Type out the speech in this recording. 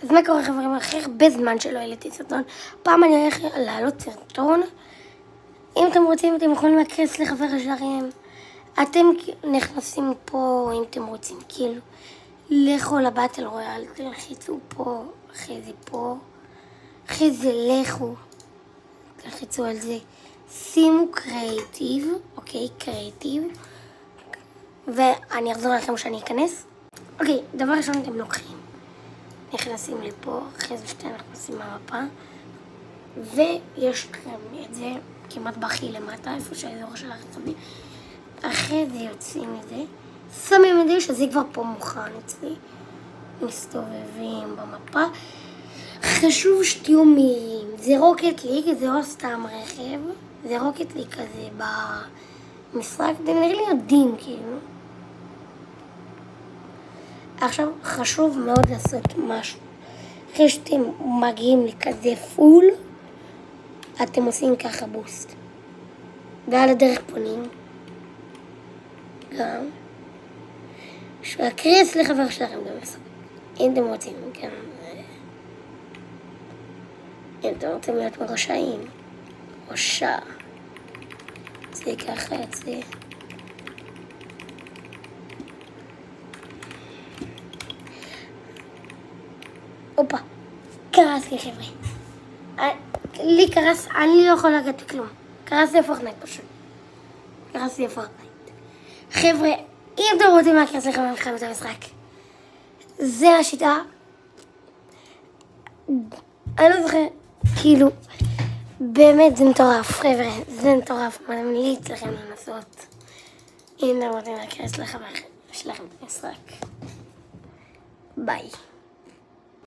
אז מה קורה חברים? אחרי הרבה זמן שלא העליתי סרטון, פעם אני הולך לעלות סרטון. אם אתם רוצים, אתם יכולים להיכנס לחבר שלכם. אתם נכנסים פה, אם אתם רוצים, כאילו, לכו לבטל רויאל, תלחיצו פה, אחרי זה פה, אחרי זה לכו, תלחיצו על זה, שימו קריאטיב, אוקיי, קריאטיב, ואני אחזור לכם שאני אכנס. אוקיי, דבר ראשון אתם לוקחים, נכנסים לפה, אחרי זה שאתם נכנסים מהמפה, ויש לכם את זה כמעט בכי למטה, איפה שהאזור של הרצוני. אחרי זה יוצאים את זה, שמים את זה שזה כבר פה מוכן אצלי, מסתובבים במפה. חשוב שתהיו מהירים, זה רוקט ליג, זה לא סתם רכב, זה רוקט ליג כזה במשחק, אתם נראה לי יודעים כאילו. עכשיו חשוב מאוד לעשות משהו, אחרי שאתם מגיעים לכזה פול, אתם עושים ככה בוסט, ועל הדרך פונים. גם שהקריאס לחבר שלכם גם משחק, אם אתם רוצים, כן, אם אתם רוצים להיות מרושעים, ראשה, זה ככה יוצא. אופה, קרס לי חבר'ה, לי קרס, אני לא יכולה להגיד כלום, קרס לי פורטנייט פשוט, קרס לי פורטנייט. חבר'ה, אם אתם רוצים להכנס לכם את המשחק, זה השיטה. אני לא זוכר, כאילו, באמת זה מטורף, חבר'ה, זה מטורף, אני ממליץ לכם לנסות. אם אתם רוצים להכנס לכם את המשחק. ביי.